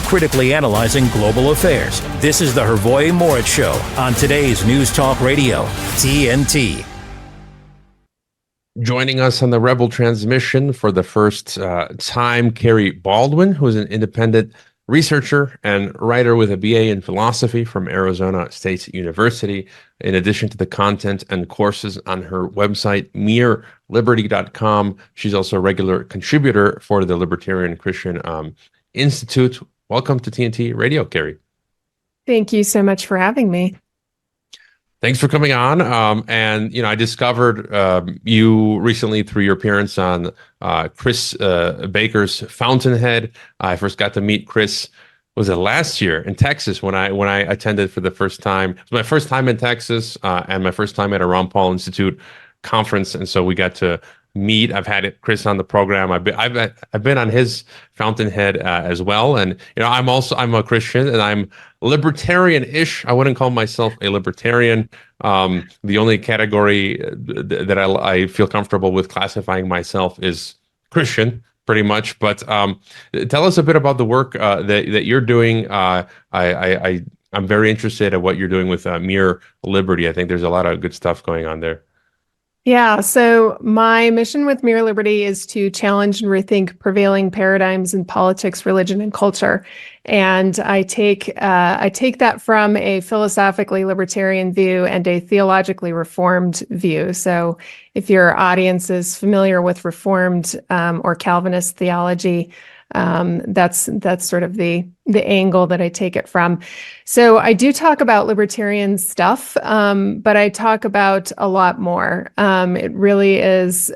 critically analyzing global affairs. This is the Hrvoje Moric Show on today's News Talk Radio, TNT. Joining us on the Rebel transmission for the first time, Kerry Baldwin, who is an independent researcher and writer with a BA in philosophy from Arizona State University. In addition to the content and courses on her website, mereliberty.com, she's also a regular contributor for the Libertarian Christian Institute. Welcome to TNT Radio, Kerry. Thank you so much for having me. Thanks for coming on. And I discovered you recently through your appearance on Chris Baker's Fountainhead. I first got to meet Chris, was it last year in Texas when I attended for the first time. It was my first time in Texas and my first time at a Ron Paul Institute conference, and so we got to meet. I've had Chris on the program. I've been on his Fountainhead as well, and I'm a Christian and I'm libertarian-ish. I wouldn't call myself a libertarian. The only category that I feel comfortable with classifying myself is Christian, pretty much. But tell us a bit about the work that you're doing. I'm very interested in what you're doing with Mere Liberty. I think there's a lot of good stuff going on there. Yeah, so my mission with Mere Liberty is to challenge and rethink prevailing paradigms in politics, religion, and culture. And I take that from a philosophically libertarian view and a theologically reformed view. So if your audience is familiar with Reformed or Calvinist theology, that's sort of the angle that I take it from. So I do talk about libertarian stuff, but I talk about a lot more. It really is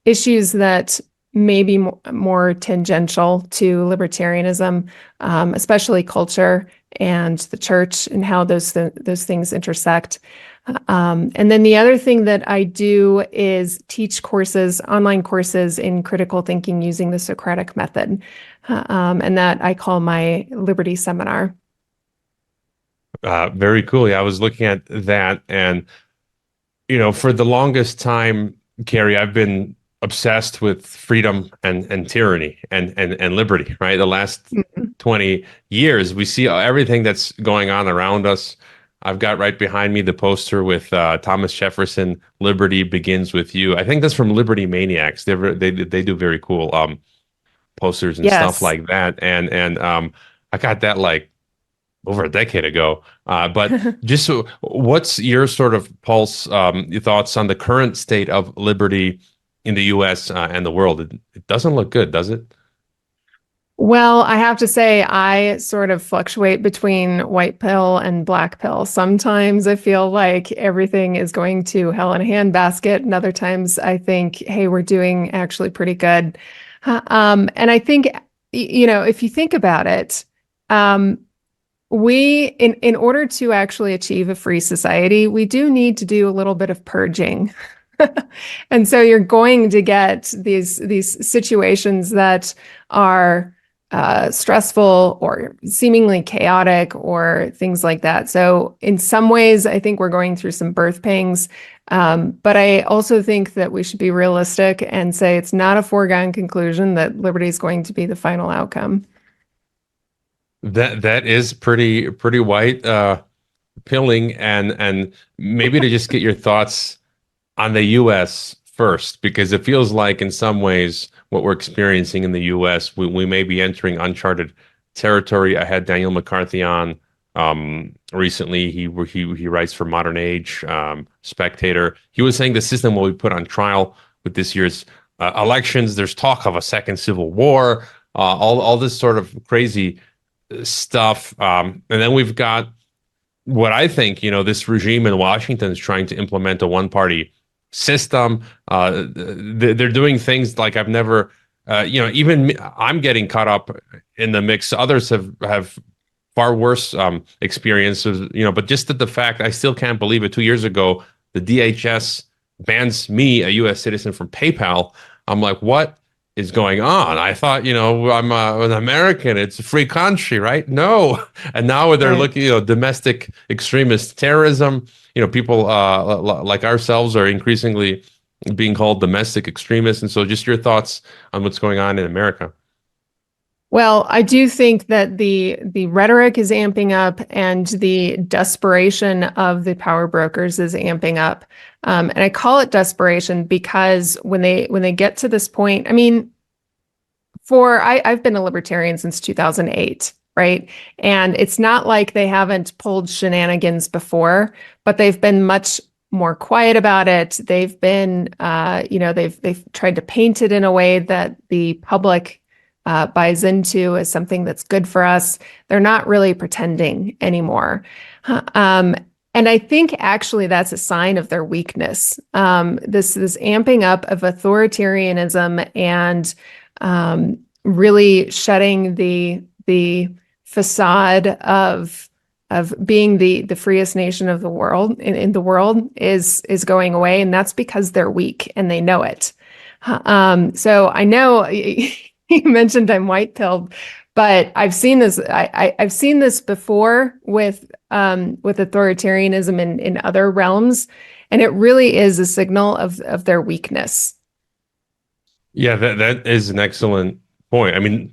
issues that may be more tangential to libertarianism, especially culture and the church and how those things intersect. And then the other thing that I do is teach online courses in critical thinking using the Socratic method, and that I call my Liberty Seminar. Very cool. Yeah, I was looking at that, and for the longest time, Kerry, I've been obsessed with freedom and tyranny and liberty. Right, the last 20 years, we see everything that's going on around us. I've got right behind me the poster with Thomas Jefferson, "Liberty begins with you." I think that's from Liberty Maniacs. They do very cool posters and stuff like that. And I got that like over a decade ago. But just what's your sort of pulse, your thoughts on the current state of liberty in the U.S. And the world? It doesn't look good, does it? Well, I have to say, I sort of fluctuate between white pill and black pill. Sometimes I feel like everything is going to hell in a handbasket, and other times I think, hey, we're doing actually pretty good. And I think, if you think about it, we, in order to actually achieve a free society, we do need to do a little bit of purging. And so you're going to get these situations that are stressful or seemingly chaotic or things like that. So in some ways, I think we're going through some birth pangs. But I also think that we should be realistic and say it's not a foregone conclusion that liberty is going to be the final outcome. That is pretty white pilling, and maybe to just get your thoughts on the U.S. first, because it feels like in some ways what we're experiencing in the U.S., we may be entering uncharted territory. I had Daniel McCarthy on recently. He writes for Modern Age, Spectator. He was saying the system will be put on trial with this year's elections. There's talk of a second civil war, all this sort of crazy stuff. And then we've got what I think, this regime in Washington is trying to implement a one-party system. They're doing things like I've never, even I'm getting caught up in the mix. Others have far worse experiences, but just the fact, I still can't believe it. 2 years ago, the DHS bans me, a U.S. citizen, from PayPal. I'm like, what is going on? I thought, I'm an American. It's a free country, right? No. And now they're looking, domestic extremist terrorism. People like ourselves are increasingly being called domestic extremists. And so just your thoughts on what's going on in America. Well, I do think that the rhetoric is amping up and the desperation of the power brokers is amping up. And I call it desperation because when they get to this point, I mean, I've been a libertarian since 2008, right? And it's not like they haven't pulled shenanigans before, but they've been much more quiet about it. They've been, they've tried to paint it in a way that the public buys into as something that's good for us. They're not really pretending anymore. And I think actually that's a sign of their weakness. This amping up of authoritarianism and really shedding the facade of being the freest nation of the world in the world is going away, and that's because they're weak and they know it. So I know you mentioned I'm white-pilled, but I've seen this. I've seen this before with authoritarianism in other realms, and it really is a signal of their weakness. Yeah, that is an excellent point. I mean,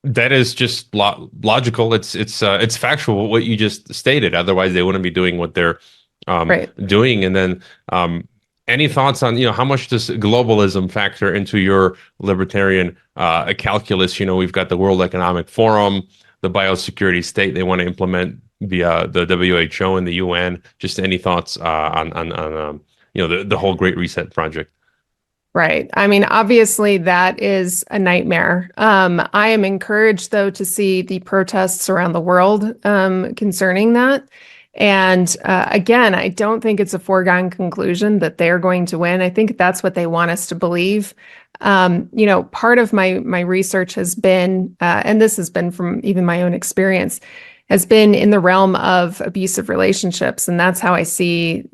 that is just logical. It's factual what you just stated. Otherwise, they wouldn't be doing what they're Right. doing. And then, any thoughts on how much does globalism factor into your libertarian calculus? We've got the World Economic Forum, the biosecurity state they want to implement via the WHO and the UN. Just any thoughts on the whole Great Reset project? Right. I mean, obviously, that is a nightmare. I am encouraged, though, to see the protests around the world concerning that. And again, I don't think it's a foregone conclusion that they're going to win. I think that's what they want us to believe. Part of my research has been, and this has been from even my own experience, has been in the realm of abusive relationships. And that's how I see,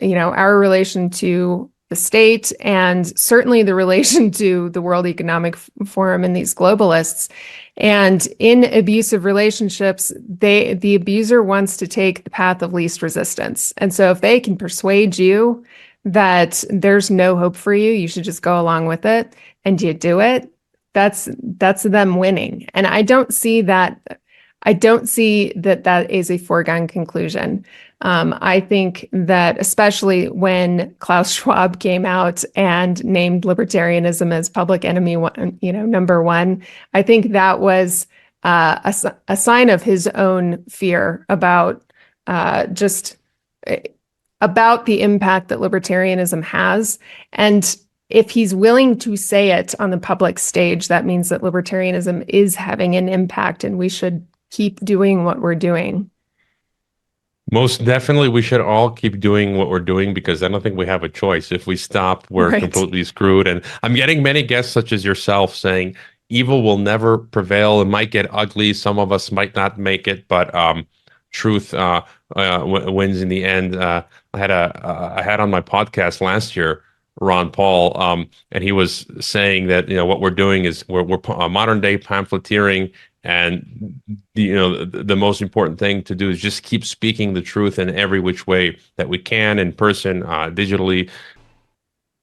our relation to the state and certainly the relation to the World Economic Forum and these globalists. And in abusive relationships, the abuser wants to take the path of least resistance. And so if they can persuade you that there's no hope for you, you should just go along with it, and you do it, that's them winning. And I don't see that that is a foregone conclusion. I think that especially when Klaus Schwab came out and named libertarianism as public enemy, number one, I think that was a sign of his own fear about about the impact that libertarianism has. And if he's willing to say it on the public stage, that means that libertarianism is having an impact, and we should keep doing what we're doing. Most definitely, we should all keep doing what we're doing, because I don't think we have a choice. If we stop, we're completely screwed. And I'm getting many guests, such as yourself, saying evil will never prevail. It might get ugly. Some of us might not make it, but truth wins in the end. I had on my podcast last year Ron Paul, and he was saying that what we're doing is we're modern day pamphleteering. And the most important thing to do is just keep speaking the truth in every which way that we can, in person, digitally.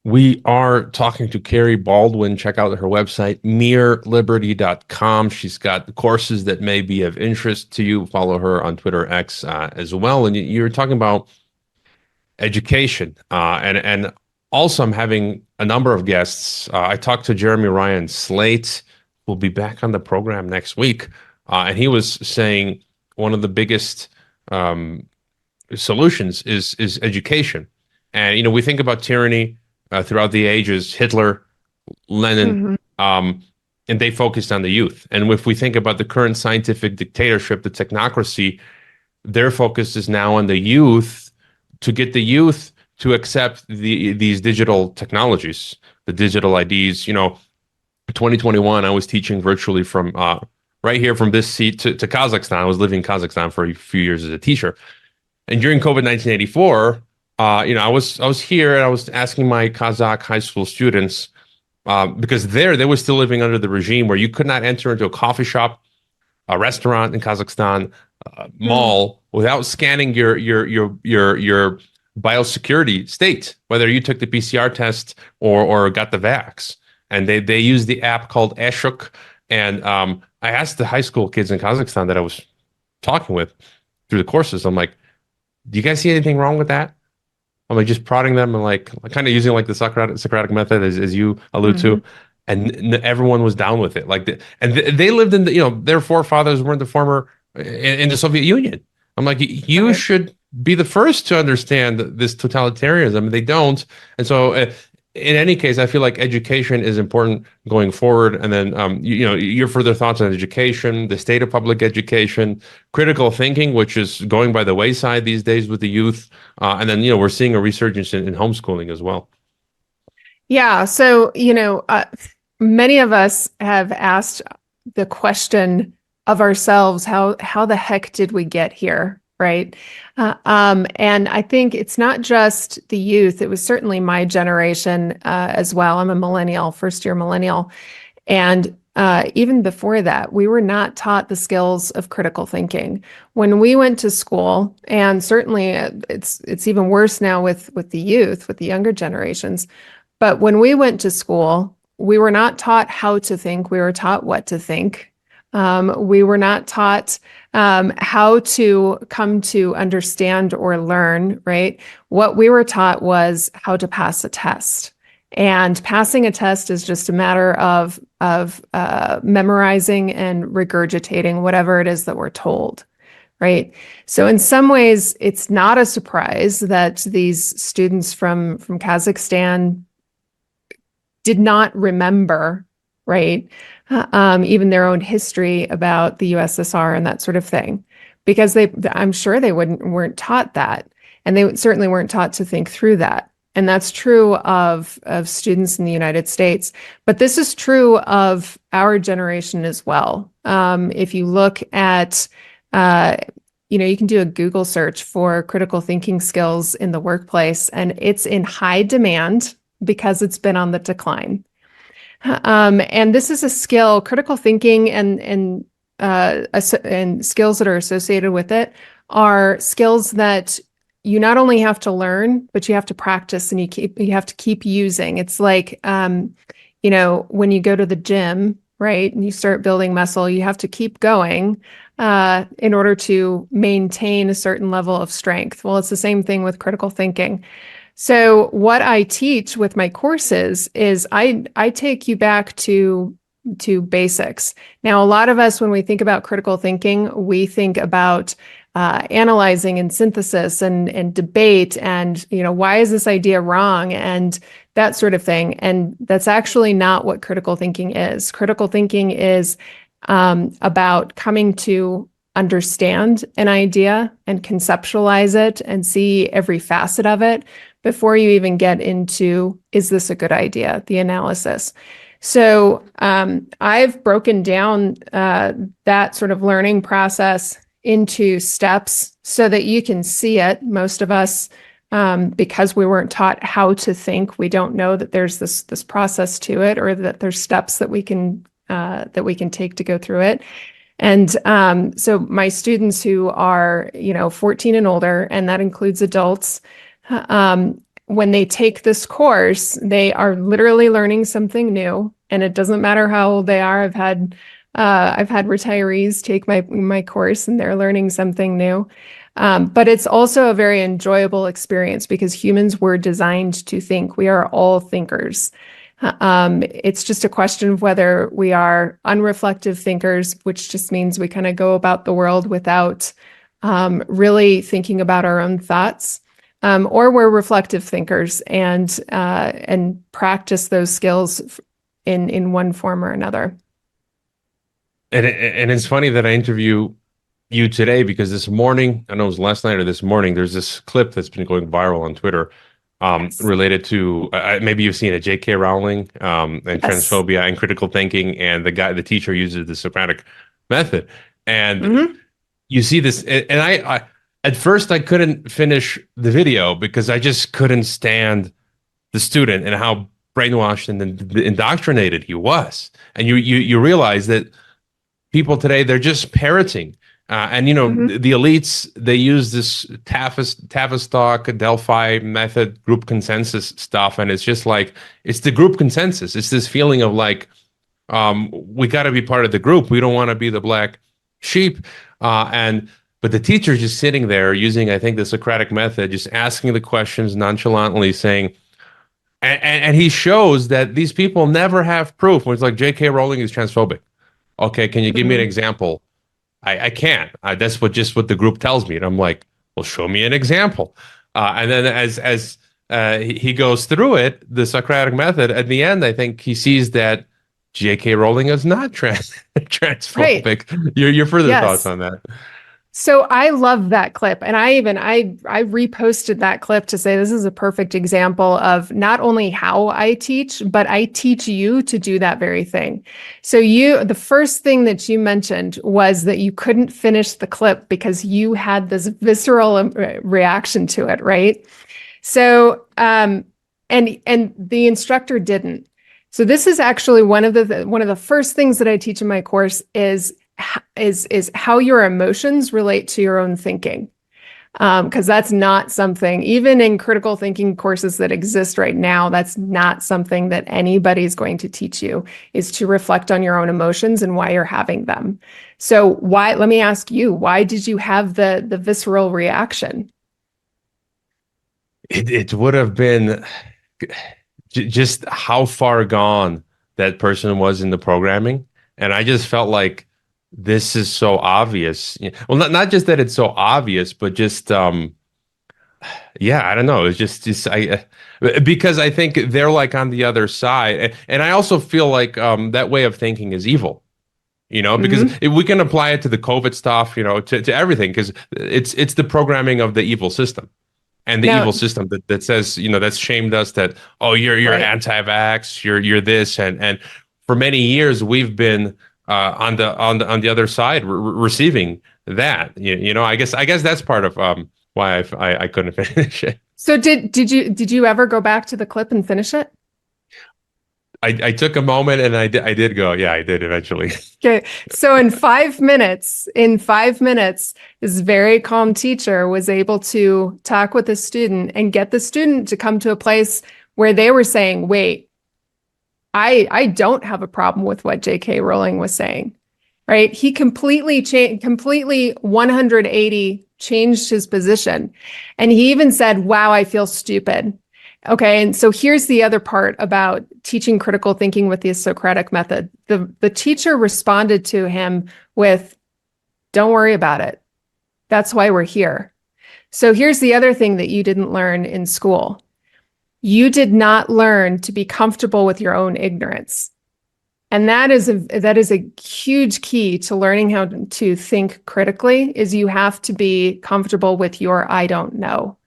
We are talking to Kerry Baldwin. Check out her website, mereliberty.com. She's got courses that may be of interest to you. Follow her on Twitter X as well. And you're talking about education, and also I'm having a number of guests. I talked to Jeremy Ryan Slate. Will be back on the program next week. And he was saying one of the biggest solutions is education. And, we think about tyranny throughout the ages, Hitler, Lenin, and they focused on the youth. And if we think about the current scientific dictatorship, the technocracy, their focus is now on the youth, to get the youth to accept these digital technologies, the digital IDs. 2021, I was teaching virtually from right here from this seat to Kazakhstan. I was living in Kazakhstan for a few years as a teacher. And during COVID 1984, I was here and I was asking my Kazakh high school students, because they were still living under the regime where you could not enter into a coffee shop, a restaurant in Kazakhstan, mall, without scanning your biosecurity state, whether you took the PCR test or got the vax. And they use the app called Ashok, and I asked the high school kids in Kazakhstan that I was talking with through the courses, I'm like, do you guys see anything wrong with that? I'm like just prodding them and like kind of using like the Socratic method as you allude to, and everyone was down with it. Like they lived in their forefathers were in the former in the Soviet Union. I'm like, you should be the first to understand this totalitarianism. I mean, they don't, and so in any case, I feel like education is important going forward. And then your further thoughts on education, the state of public education, critical thinking, which is going by the wayside these days with the youth, and then we're seeing a resurgence in homeschooling as well. Yeah. So many of us have asked the question of ourselves, how the heck did we get here? Right. And I think it's not just the youth. It was certainly my generation as well. I'm a millennial, first year millennial. And even before that, we were not taught the skills of critical thinking. When we went to school, and certainly it's even worse now with the youth, with the younger generations. But when we went to school, we were not taught how to think. We were taught what to think. We were not taught how to come to understand or learn, right? What we were taught was how to pass a test. And passing a test is just a matter of memorizing and regurgitating whatever it is that we're told, right? So in some ways, it's not a surprise that these students from Kazakhstan did not remember, right? Even their own history about the USSR and that sort of thing, because I'm sure they weren't taught that, and they certainly weren't taught to think through that. And that's true of students in the United States, but this is true of our generation as well. If you look at, you can do a Google search for critical thinking skills in the workplace, and it's in high demand because it's been on the decline. And this is a skill, critical thinking and skills that are associated with it are skills that you not only have to learn, but you have to practice and you have to keep using. It's like, when you go to the gym, right, and you start building muscle, you have to keep going in order to maintain a certain level of strength. Well, it's the same thing with critical thinking. So what I teach with my courses is I take you back to basics. Now, a lot of us, when we think about critical thinking, we think about analyzing and synthesis and debate and, why is this idea wrong and that sort of thing. And that's actually not what critical thinking is. Critical thinking is about coming to understand an idea and conceptualize it and see every facet of it before you even get into, is this a good idea, the analysis. So I've broken down that sort of learning process into steps so that you can see it. Most of us, because we weren't taught how to think, we don't know that there's this process to it, or that there's steps that we can take to go through it. And so my students who are 14 and older, and that includes adults, when they take this course, they are literally learning something new, and it doesn't matter how old they are. I've had retirees take my course, and they're learning something new. But it's also a very enjoyable experience because humans were designed to think. We are all thinkers. It's just a question of whether we are unreflective thinkers, which just means we kind of go about the world without really thinking about our own thoughts. Or we're reflective thinkers and practice those skills in one form or another. And it's funny that I interview you today because this morning, I know it was last night or this morning, there's this clip that's been going viral on Twitter related to maybe you've seen it, J.K. Rowling and transphobia and critical thinking, and the teacher uses the Socratic method, and you see this, and I at first I couldn't finish the video because I just couldn't stand the student and how brainwashed and indoctrinated he was, and you realize that people today, they're just parroting. The elites, they use this Tavistock, Delphi method, group consensus stuff. And it's just like, it's the group consensus. It's this feeling of like, We got to be part of the group. We don't want to be the black sheep. But the teacher's just sitting there using, I think, the Socratic method, just asking the questions nonchalantly, saying, and he shows that these people never have proof. When it's like J.K. Rowling is transphobic. Okay, can you give me an example? I can't. That's what the group tells me, and I'm like, well, show me an example. And then as he goes through it, the Socratic method, at the end, I think he sees that J.K. Rowling is not transphobic. Right. Your further thoughts on that? So I love that clip. And I reposted that clip to say this is a perfect example of not only how I teach, but I teach you to do that very thing. So the first thing that you mentioned was that you couldn't finish the clip because you had this visceral reaction to it, right? So, and the instructor didn't. So this is actually one of the first things that I teach in my course is how your emotions relate to your own thinking. Because that's not something, even in critical thinking courses that exist right now, that's not something that anybody's going to teach you, is to reflect on your own emotions and why you're having them. So let me ask you, why did you have the visceral reaction? It would have been just how far gone that person was in the programming. And I just felt like, this is so obvious. Well, not just that it's so obvious, but just I don't know. It's just because I think they're like on the other side, and I also feel like that way of thinking is evil. Because we can apply it to the COVID stuff, to everything, because it's the programming of the evil system. And the evil system that says, that's shamed us, that, oh, you're right. Anti-vax, you're this, and for many years we've been on the other side, receiving that. I guess that's part of why I couldn't finish it. So did you ever go back to the clip and finish it? I took a moment and I did go. Yeah, I did eventually. Okay. So in 5 minutes, this very calm teacher was able to talk with the student and get the student to come to a place where they were saying, wait, I don't have a problem with what J.K. Rowling was saying, right? He completely 180 changed his position. And he even said, wow, I feel stupid. Okay. And so here's the other part about teaching critical thinking with the Socratic method. The teacher responded to him with, don't worry about it. That's why we're here. So here's the other thing that you didn't learn in school. You did not learn to be comfortable with your own ignorance. And that is a huge key to learning how to think critically, is you have to be comfortable with your I don't know.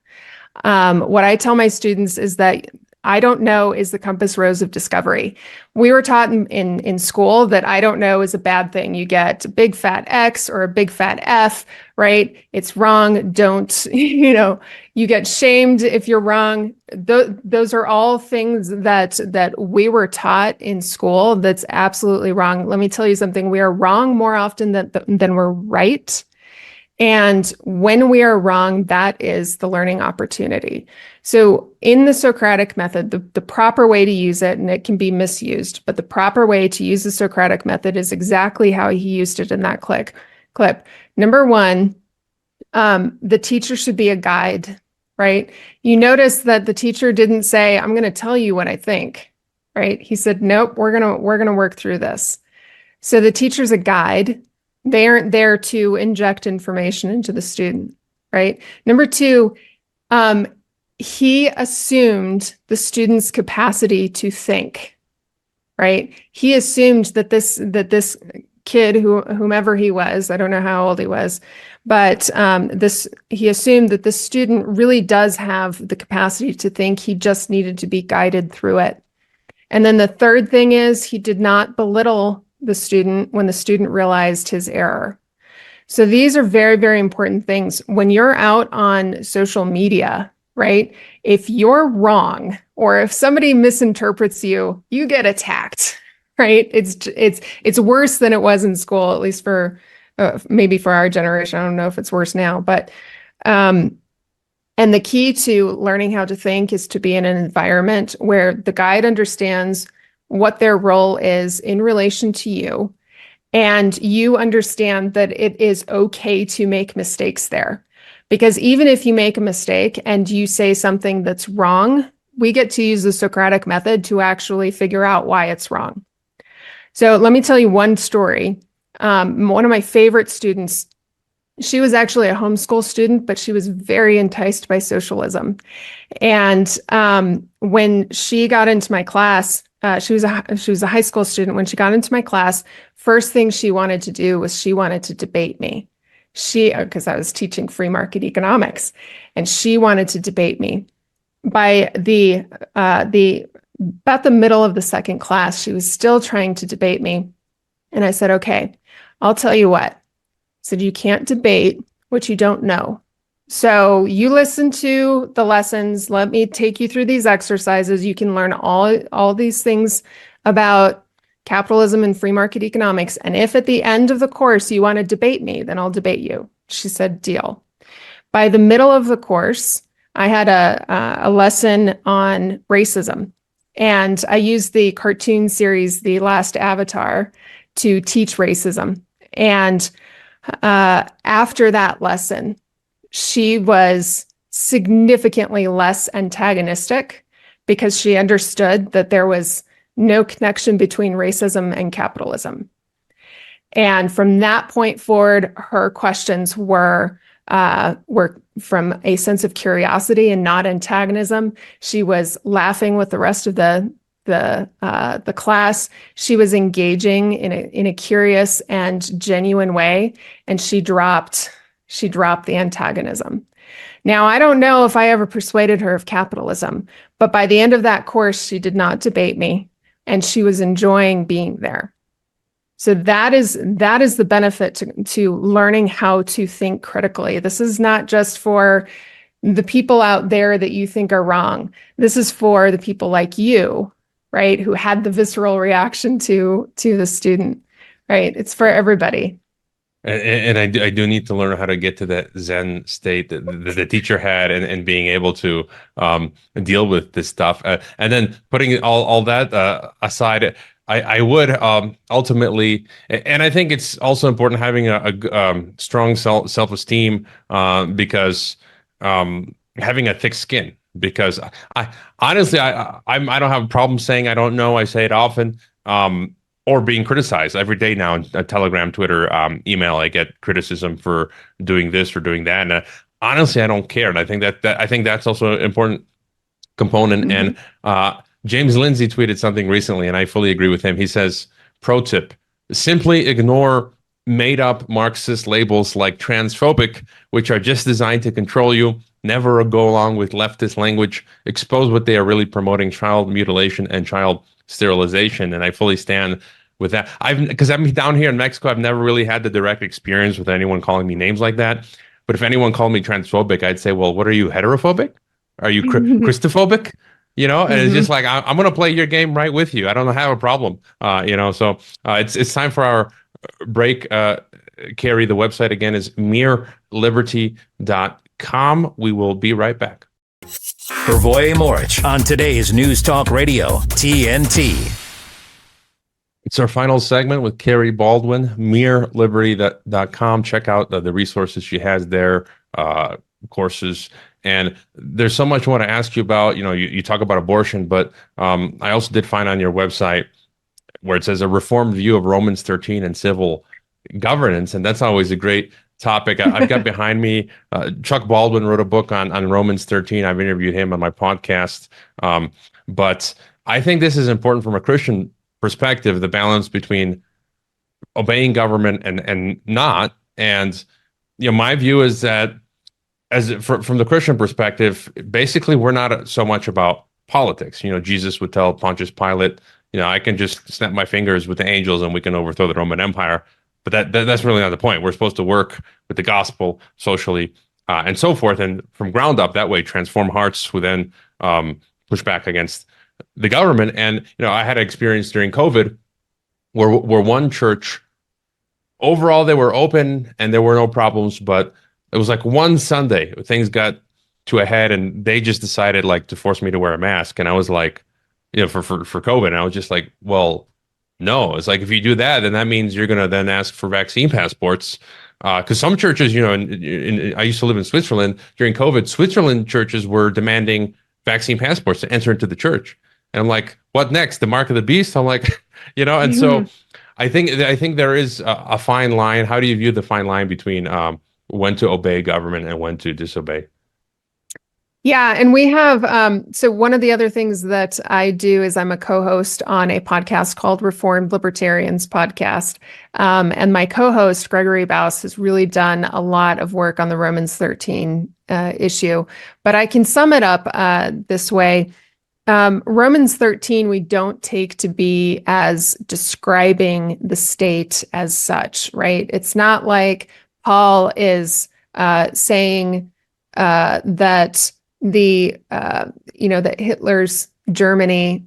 What I tell my students is that I don't know is the compass rose of discovery. We were taught in school that I don't know is a bad thing. You get a big fat X or a big fat F, right? It's wrong. Don't, you get shamed if you're wrong. Those are all things that we were taught in school. That's absolutely wrong. Let me tell you something. We are wrong more often than we're right. And when we are wrong, that is the learning opportunity. So in the Socratic method, the proper way to use it, and it can be misused, but the proper way to use the Socratic method is exactly how he used it in that clip. Number one, the teacher should be a guide, right? You notice that the teacher didn't say, I'm going to tell you what I think, right? He said, nope, we're going to work through this. So the teacher's a guide. They aren't there to inject information into the student, right? Number two, he assumed the student's capacity to think, right? He assumed that this kid, whomever he was, I don't know how old he was, but he assumed that the student really does have the capacity to think. He just needed to be guided through it. And then the third thing is he did not belittle the student when the student realized his error. So these are very, very important things. When you're out on social media, right? If you're wrong, or if somebody misinterprets you, you get attacked, right? It's worse than it was in school, at least for maybe for our generation. I don't know if it's worse now, but and the key to learning how to think is to be in an environment where the guide understands what their role is in relation to you, and you understand that it is okay to make mistakes there. Because even if you make a mistake and you say something that's wrong, we get to use the Socratic method to actually figure out why it's wrong. So let me tell you one story. One of my favorite students, she was actually a homeschool student, but she was very enticed by socialism. And when she got into my class, she was a high school student. When she got into my class, first thing she wanted to do was she wanted to debate me. Because I was teaching free market economics, and she wanted to debate me. By about the middle of the second class, she was still trying to debate me. And I said, okay, I'll tell you what. I said, you can't debate what you don't know. So you listen to the lessons. Let me take you through these exercises. You can learn all these things about capitalism and free market economics. And if at the end of the course you want to debate me, then I'll debate you. She said, deal. By the middle of the course, I had a lesson on racism. And I used the cartoon series, The Last Avatar, to teach racism. And after that lesson, she was significantly less antagonistic because she understood that there was no connection between racism and capitalism. And from that point forward, her questions were from a sense of curiosity and not antagonism. She was laughing with the rest of the class. She was engaging in a curious and genuine way, and she dropped the antagonism. Now, I don't know if I ever persuaded her of capitalism, but by the end of that course, she did not debate me, and she was enjoying being there. So that is the benefit to learning how to think critically. This is not just for the people out there that you think are wrong. This is for the people like you, right, who had the visceral reaction to the student, right? It's for everybody. And I do need to learn how to get to that Zen state that the teacher had, and being able to deal with this stuff. And then putting all that aside, I would ultimately, and I think it's also important having a strong self-esteem, because having a thick skin. Because I honestly, I don't have a problem saying I don't know. I say it often. Or being criticized every day now on Telegram, Twitter, email. I get criticism for doing this or doing that, and honestly, I don't care. And I think that's also an important component. Mm-hmm. And James Lindsay tweeted something recently, and I fully agree with him. He says, "Pro tip: simply ignore made-up Marxist labels like transphobic, which are just designed to control you. Never go along with leftist language. Expose what they are really promoting: child mutilation and child sterilization." And I fully stand with that. Because I'm down here in Mexico, I've never really had the direct experience with anyone calling me names like that. But if anyone called me transphobic, I'd say, well, what are you, heterophobic? Are you Christophobic? And it's just like, I'm going to play your game right with you. I don't have a problem. So it's time for our break. Kerry, the website again is mereliberty.com. We will be right back. Hrvoje Moric on today's News Talk Radio, TNT. It's our final segment with Kerry Baldwin, mereliberty.com. Check out the resources she has there, courses. And there's so much I want to ask you about. You talk about abortion, but I also did find on your website where it says a reformed view of Romans 13 and civil governance. And that's always a great topic. I've got behind me, Chuck Baldwin wrote a book on Romans 13. I've interviewed him on my podcast. But I think this is important from a Christian perspective, the balance between obeying government and not. And my view is that from the Christian perspective, basically we're not so much about politics. Jesus would tell Pontius Pilate, I can just snap my fingers with the angels and we can overthrow the Roman Empire. But that's really not the point. We're supposed to work with the gospel socially and so forth, and from ground up that way transform hearts who then push back against the government. And I had an experience during COVID where one church, overall they were open and there were no problems, but it was like one Sunday things got to a head and they just decided to force me to wear a mask, and I was like, for COVID. And I was just like, well, no. It's like, if you do that, then that means you're going to then ask for vaccine passports. Because some churches, I used to live in Switzerland during COVID. Switzerland churches were demanding vaccine passports to enter into the church. And I'm like, what next? The mark of the beast? I'm like, and so I think there is a fine line. How do you view the fine line between when to obey government and when to disobey? Yeah, and we have, so one of the other things that I do is I'm a co-host on a podcast called Reformed Libertarians Podcast. And my co-host, Gregory Baus, has really done a lot of work on the Romans 13 issue. But I can sum it up this way. Romans 13, we don't take to be as describing the state as such, right? It's not like Paul is saying that that Hitler's Germany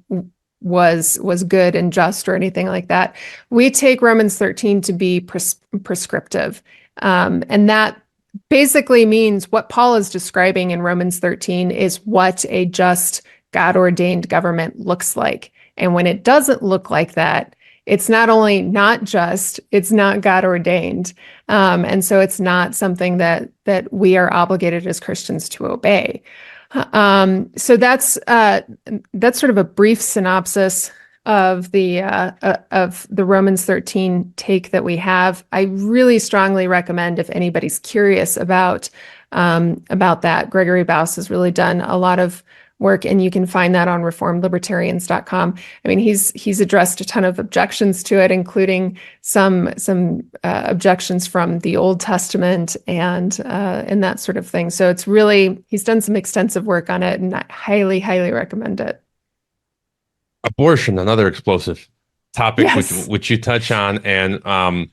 was good and just or anything like that. We take Romans 13 to be prescriptive. And that basically means what Paul is describing in Romans 13 is what a just God-ordained government looks like. And when it doesn't look like that, it's not only not just, it's not God-ordained. And so it's not something that we are obligated as Christians to obey. So that's sort of a brief synopsis of the Romans 13 take that we have. I really strongly recommend, if anybody's curious about that, Gregory Baus has really done a lot of work, and you can find that on reformedlibertarians.com. I mean, he's addressed a ton of objections to it, including some objections from the Old Testament and that sort of thing. So it's really, he's done some extensive work on it, and I highly, highly recommend it. Abortion, another explosive topic, Yes. which you touch on, and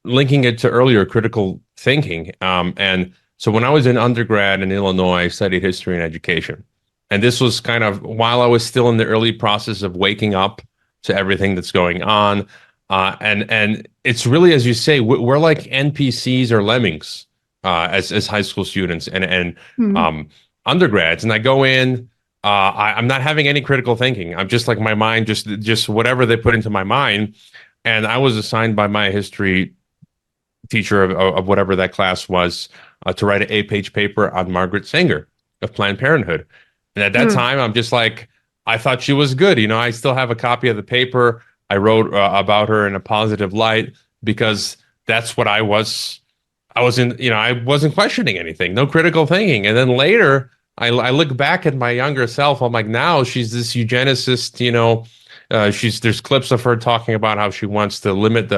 linking it to earlier critical thinking, and so when I was in undergrad in Illinois, I studied history and education. And this was kind of while I was still in the early process of waking up to everything that's going on. And it's really, as you say, we're like NPCs or lemmings as high school students and undergrads. And I go in, I'm not having any critical thinking. I'm just like, my mind, just whatever they put into my mind. And I was assigned by my history teacher of whatever that class was to write an 8-page paper on Margaret Sanger of Planned Parenthood. And at that time, I'm just like, I thought she was good. I still have a copy of the paper. I wrote about her in a positive light because that's what I was in, I wasn't questioning anything, no critical thinking. And then later, I look back at my younger self. I'm like, now she's this eugenicist, there's clips of her talking about how she wants to limit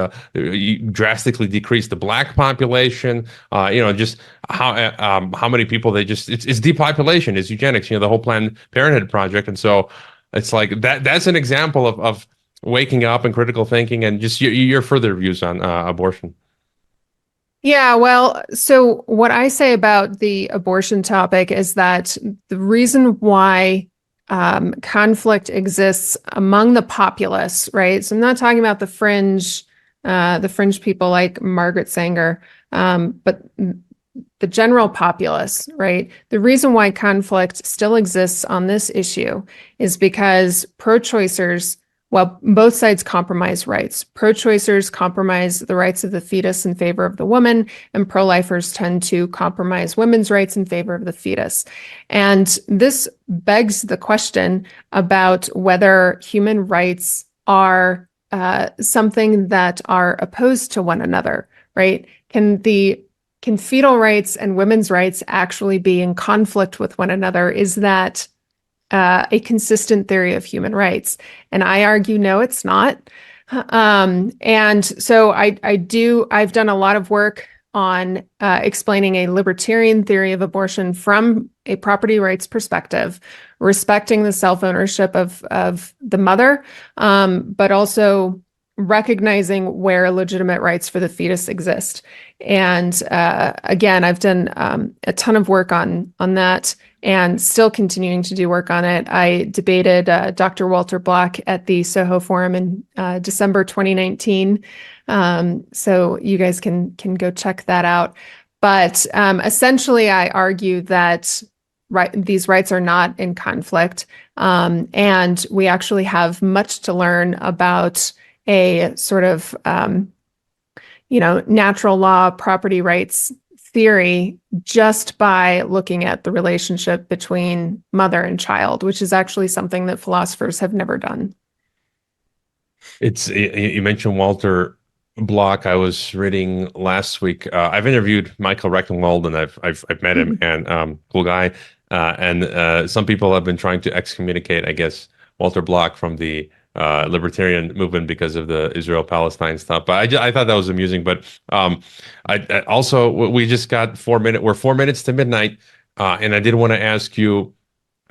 drastically decrease the black population. Just how many people it's depopulation, it's eugenics. The whole Planned Parenthood project, and so it's like that. That's an example of waking up and critical thinking, and just your further views on abortion. Yeah, well, so what I say about the abortion topic is that the reason why conflict exists among the populace, right? So I'm not talking about the fringe people like Margaret Sanger, but the general populace, right? The reason why conflict still exists on this issue is because pro-choicers, well, both sides compromise rights. Pro-choicers compromise the rights of the fetus in favor of the woman, and pro-lifers tend to compromise women's rights in favor of the fetus. And this begs the question about whether human rights are something that are opposed to one another, right? Can fetal rights and women's rights actually be in conflict with one another? Is that a consistent theory of human rights? And I argue, no, it's not. And so I've done a lot of work on explaining a libertarian theory of abortion from a property rights perspective, respecting the self-ownership of the mother, but also recognizing where legitimate rights for the fetus exist. And again, I've done a ton of work on that, and still continuing to do work on it. I debated Dr. Walter Block at the Soho Forum in December 2019. So you guys can go check that out. But essentially, I argue that these rights are not in conflict. And we actually have much to learn about a sort of, natural law property rights theory just by looking at the relationship between mother and child, which is actually something that philosophers have never done. You mentioned Walter Block. I was reading last week. I've interviewed Michael Rectenwald, and I've met him, and cool guy. And some people have been trying to excommunicate, I guess, Walter Block from the libertarian movement because of the Israel-Palestine stuff. But I thought that was amusing. But I also, we just got 4 minutes. We're 4 minutes to midnight, and I did want to ask you,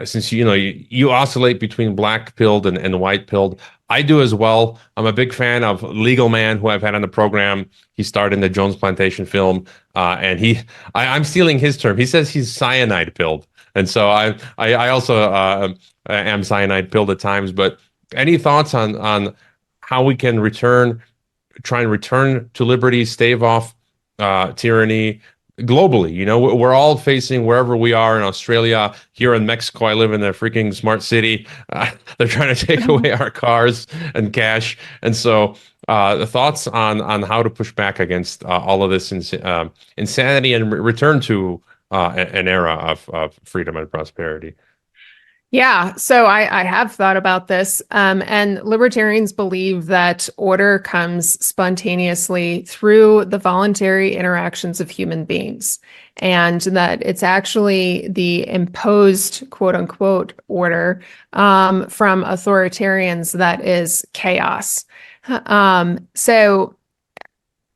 since you oscillate between black-pilled and white-pilled. I do as well. I'm a big fan of Legal Man, who I've had on the program. He starred in the Jones Plantation film, and I'm stealing his term. He says he's cyanide-pilled, and so I also am cyanide-pilled at times. But any thoughts on how we can try and return to liberty, stave off tyranny globally? We're all facing, wherever we are, in Australia, here in Mexico. I live in a freaking smart city. They're trying to take away our cars and cash. And so the thoughts on how to push back against all of this insanity and return to an era of freedom and prosperity. Yeah, so I have thought about this, and libertarians believe that order comes spontaneously through the voluntary interactions of human beings, and that it's actually the imposed, quote unquote, order from authoritarians that is chaos. So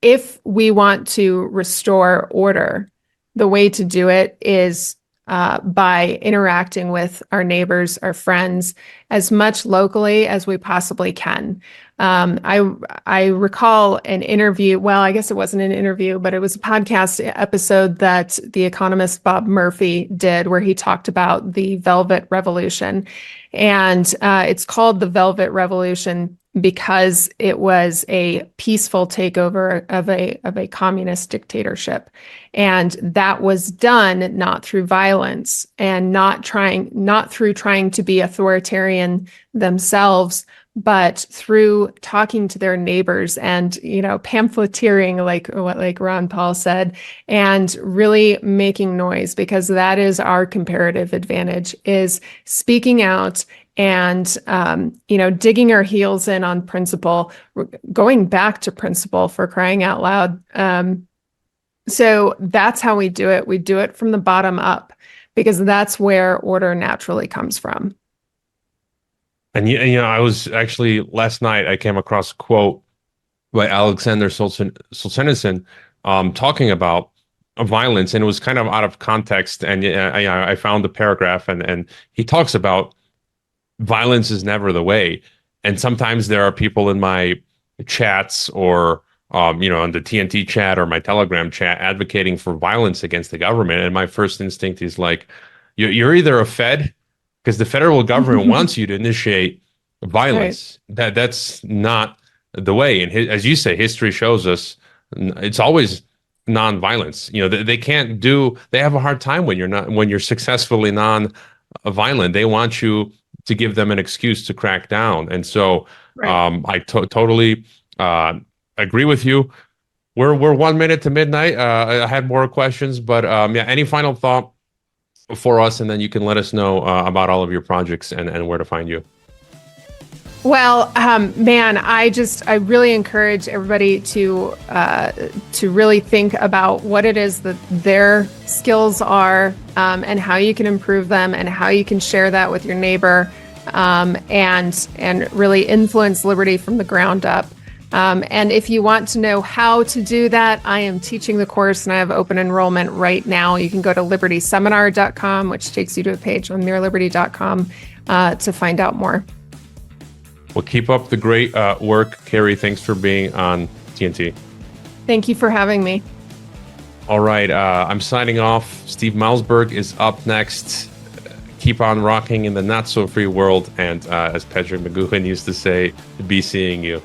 if we want to restore order, the way to do it is by interacting with our neighbors, our friends, as much locally as we possibly can. I recall an interview. Well, I guess it wasn't an interview, but it was a podcast episode that the economist Bob Murphy did, where he talked about the Velvet Revolution, and it's called the Velvet Revolution because it was a peaceful takeover of a communist dictatorship. And that was done not through violence and not through trying to be authoritarian themselves, but through talking to their neighbors and, pamphleteering, like Ron Paul said, and really making noise, because that is our comparative advantage, is speaking out and, digging our heels in on principle, going back to principle, for crying out loud. So that's how we do it. We do it from the bottom up, because that's where order naturally comes from. And I was actually, last night I came across a quote by Alexander Solzhenitsyn talking about violence, and it was kind of out of context. And I found the paragraph, and he talks about violence is never the way. And sometimes there are people in my chats or on the TNT chat or my Telegram chat advocating for violence against the government. And my first instinct is like, you're either a Fed, because the federal government wants you to initiate violence. Right. That's not the way. And as you say, history shows us it's always non-violence. They can't they have a hard time when you're successfully non-violent. They want you to give them an excuse to crack down. And so right. I totally agree with you. We're 1 minute to midnight. I had more questions, but any final thought for us, and then you can let us know about all of your projects and where to find you. Well, man, I really encourage everybody to really think about what it is that their skills are, and how you can improve them, and how you can share that with your neighbor, and really influence liberty from the ground up. And if you want to know how to do that, I am teaching the course, and I have open enrollment right now. You can go to libertyseminar.com, which takes you to a page on mereliberty.com to find out more. Well, keep up the great work, Kerry. Thanks for being on TNT. Thank you for having me. All right. I'm signing off. Steve Malzberg is up next. Keep on rocking in the not-so-free world. And as Patrick McGoohan used to say, be seeing you.